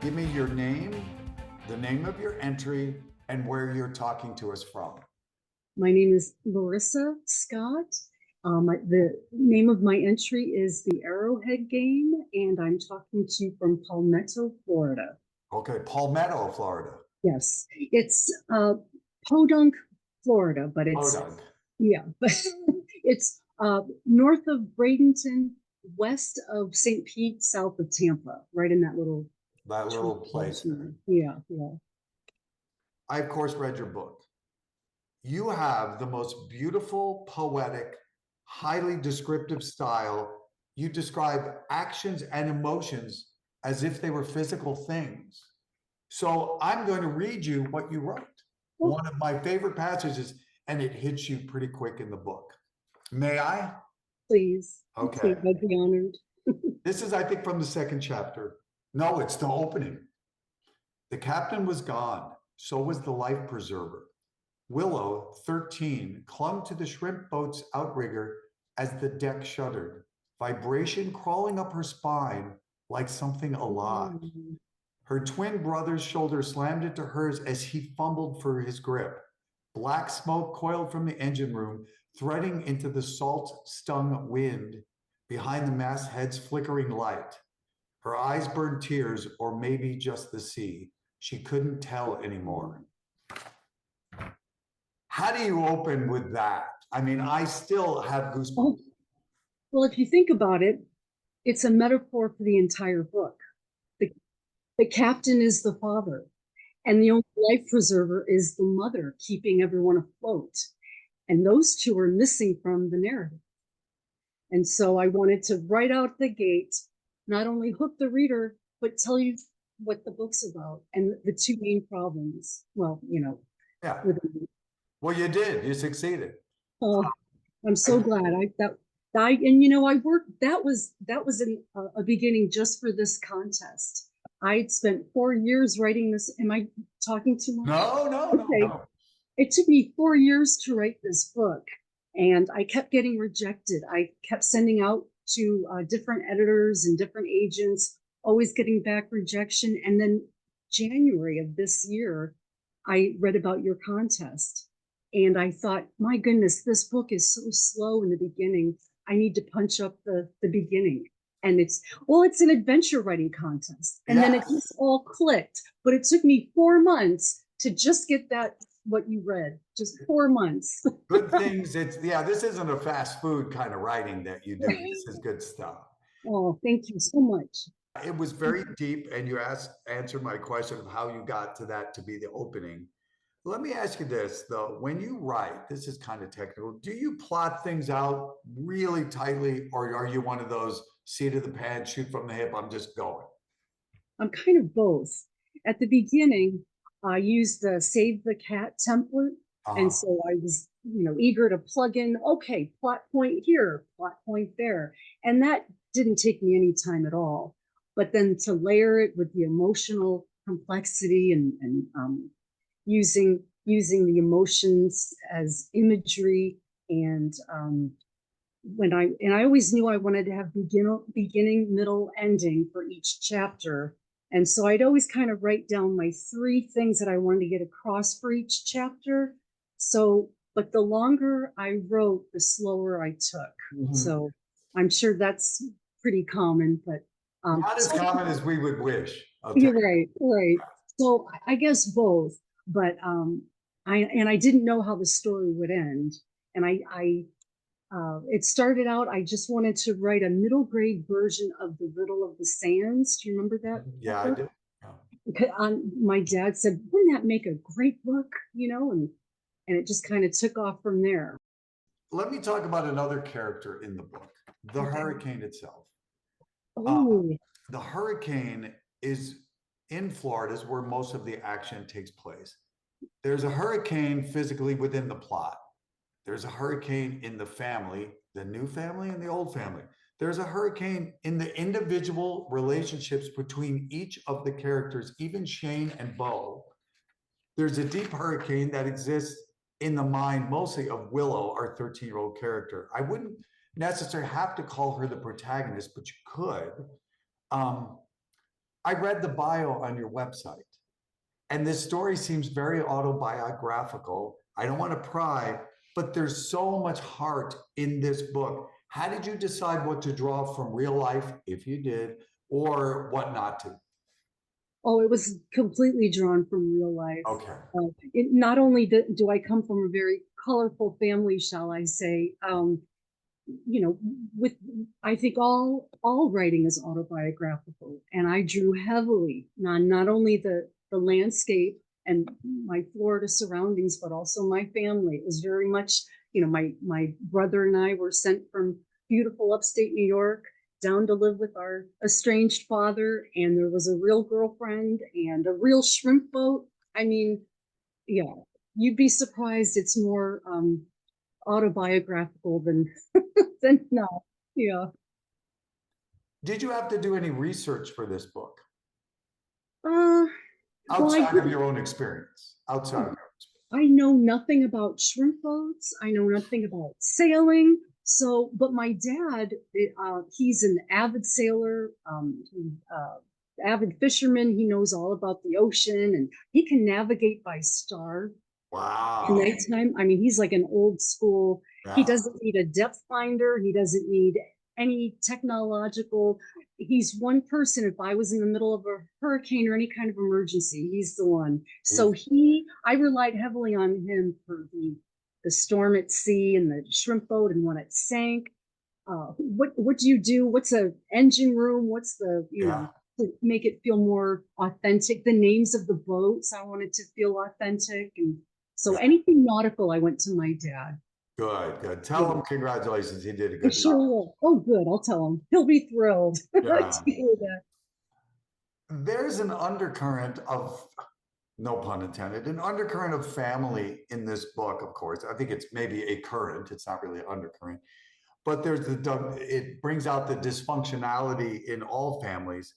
Give me your name, the name of your entry, and where you're talking to us from. My name is Larissa Scott. The name of my entry is The Arrowhead Game, and I'm talking to you from Palmetto, Florida. Okay, Palmetto, Florida. Yes, it's Podunk, Florida, but it's Podunk. Yeah, but it's north of Bradenton, west of St. Pete, south of Tampa, right in that little place there. Yeah. I of course read your book. You have the most beautiful, poetic, highly descriptive style. You describe actions and emotions as if they were physical things. So I'm going to read you what you wrote. One of my favorite passages, and it hits you pretty quick in the book. May I? Please. Okay. I'd be honored. This is, I think, from the second chapter. No, it's the opening. The captain was gone. So was the life preserver. Willow, 13, clung to the shrimp boat's outrigger as the deck shuddered, vibration crawling up her spine like something alive. Her twin brother's shoulder slammed into hers as he fumbled for his grip. Black smoke coiled from the engine room, threading into the salt-stung wind behind the masthead's flickering light. Her eyes burned tears, or maybe just the sea. She couldn't tell anymore. How do you open with that? I mean, I still have goosebumps. Well, if you think about it, it's a metaphor for the entire book. The captain is the father, and the only life preserver is the mother, keeping everyone afloat. And those two are missing from the narrative. And so I wanted to right out the gate, not only hook the reader, but tell you what the book's about and the two main problems. Well, Yeah. Well, you did. You succeeded. Oh, I'm so glad. I worked. That was a beginning just for this contest. I'd spent 4 years writing this. Am I talking too much? No. It took me 4 years to write this book, and I kept getting rejected. I kept sending out to different editors and different agents, always getting back rejection. And then January of this year, I read about your contest. And I thought, my goodness, this book is so slow in the beginning. I need to punch up the beginning. And it's an adventure writing contest. And then it just all clicked. But it took me 4 months to just get that, what you read, just 4 months. Good things. This isn't a fast food kind of writing that you do. This is good stuff. Oh, thank you so much. It was very deep, and you answered my question of how you got to that to be the opening. Let me ask you this, though. When you write, this is kind of technical, do you plot things out really tightly, or are you one of those seat of the pants, shoot from the hip, I'm just going? I'm kind of both. At the beginning, I used the Save the Cat template. And so I was, eager to plug in, okay, plot point here, plot point there. And that didn't take me any time at all. But then to layer it with the emotional complexity and using the emotions as imagery, and I always knew I wanted to have beginning, middle, ending for each chapter. And so I'd always kind of write down my 3 things that I wanted to get across for each chapter. So, but the longer I wrote, the slower I took. So I'm sure that's pretty common, but not as common as we would wish. You're right. So I guess both. But I didn't know how the story would end, and it started out, I just wanted to write a middle grade version of The Riddle of the Sands. Do you remember that? Yeah, I do. My dad said, wouldn't that make a great book? And it just kind of took off from there. Let me talk about another character in the book, the hurricane itself. The hurricane is in Florida, is where most of the action takes place. There's a hurricane physically within the plot. There's a hurricane in the family, the new family and the old family. There's a hurricane in the individual relationships between each of the characters, even Shane and Bo. There's a deep hurricane that exists in the mind mostly of Willow, our 13-year-old character. I wouldn't necessarily have to call her the protagonist, but you could. I read the bio on your website, and this story seems very autobiographical. I don't want to pry, but there's so much heart in this book. How did you decide what to draw from real life, if you did, or what not to? Oh, it was completely drawn from real life. Okay. Not only do I come from a very colorful family, shall I say, you know, with I think all writing is autobiographical, and I drew heavily on not only the landscape and my Florida surroundings, but also my family. It was very much, you know, my brother and I were sent from beautiful upstate New York down to live with our estranged father, and there was a real girlfriend and a real shrimp boat. I mean, yeah, you'd be surprised. It's more autobiographical than than not. Yeah. Did you have to do any research for this book Well, outside of your own experience? Outside of I know nothing about shrimp boats. I know nothing about sailing. So, but my dad, he's an avid sailor, avid fisherman. He knows all about the ocean, and he can navigate by star. Wow. Nighttime. I mean, he's like an old school. Yeah. He doesn't need a depth finder. He doesn't need any technological. He's one person. If I was in the middle of a hurricane or any kind of emergency, he's the one. So I relied heavily on him for the storm at sea and the shrimp boat and when it sank. What do you do? What's a engine room? What's the, you know, to make it feel more authentic? The names of the boats, I wanted to feel authentic. And so anything nautical, I went to my dad. Good, good. Tell him congratulations. He did a good job. Sure will. Oh, good. I'll tell him. He'll be thrilled to hear that. There's an undercurrent of, no pun intended, an undercurrent of family in this book, of course. I think it's maybe a current. It's not really an undercurrent. But there's it brings out the dysfunctionality in all families.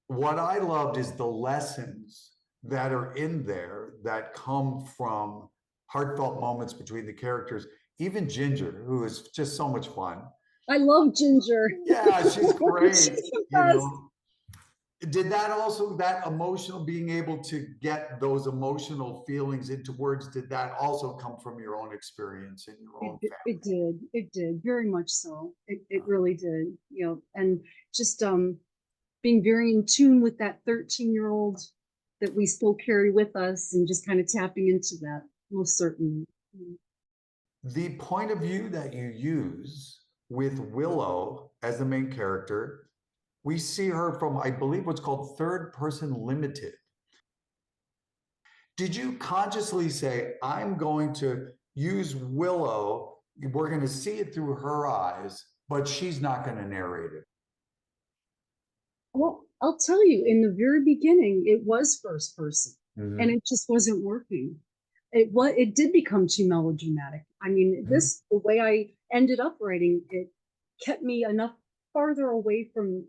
What I loved is the lessons that are in there that come from heartfelt moments between the characters. Even Ginger, who is just so much fun. I love Ginger. Yeah, she's great. You know, did that also, that emotional, being able to get those emotional feelings into words, did that also come from your own experience in your own family? It did very much so. It really did, you know, and just being very in tune with that 13-year-old that we still carry with us, and just kind of tapping into that, most certainly. The point of view that you use with Willow as the main character, we see her from, I believe, what's called third person limited. Did you consciously say, I'm going to use Willow, we're going to see it through her eyes, but she's not going to narrate it? Well, I'll tell you, in the very beginning, it was first person, and it just wasn't working. It did become too melodramatic. I mean, the way I ended up writing it kept me enough farther away from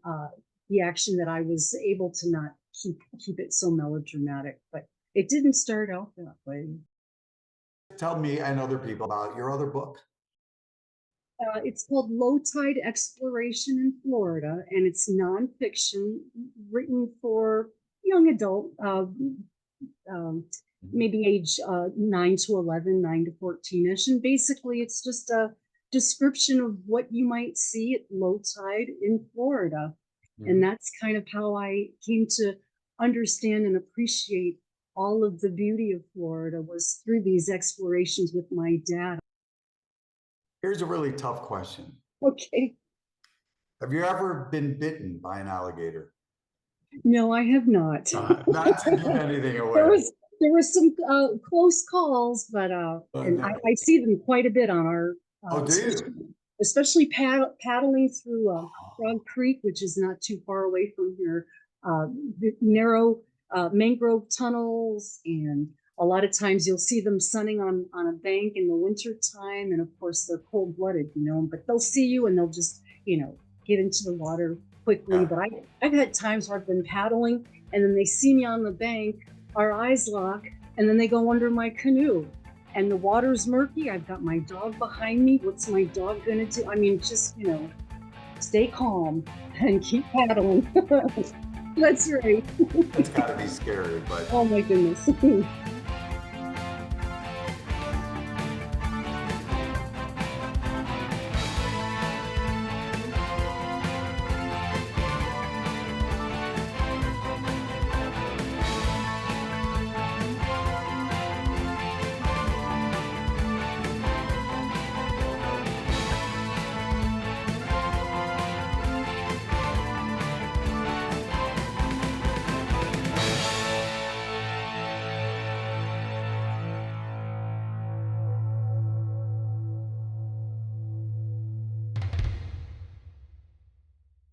the action that I was able to not keep it so melodramatic. But it didn't start out that way. Tell me and other people about your other book. It's called Low Tide Exploration in Florida, and it's nonfiction, written for young adult, maybe age 9 to 11, 9 to 14-ish. And basically, it's just a description of what you might see at low tide in Florida. And that's kind of how I came to understand and appreciate all of the beauty of Florida, was through these explorations with my dad. Here's a really tough question. Okay. Have you ever been bitten by an alligator? No, I have not. Not to give anything away. There were some close calls, but and I see them quite a bit on our. Especially paddling through Frog Creek, which is not too far away from here. The narrow mangrove tunnels, and a lot of times you'll see them sunning on a bank in the winter time, and of course they're cold-blooded, you know, but they'll see you and they'll just, you know, get into the water quickly. But I've had times where I've been paddling and then they see me on the bank, our eyes lock, and then they go under my canoe. And the water's murky. I've got my dog behind me. What's my dog gonna do? I mean, just, you know, stay calm and keep paddling. That's right. That's got to be scary, but Oh my goodness.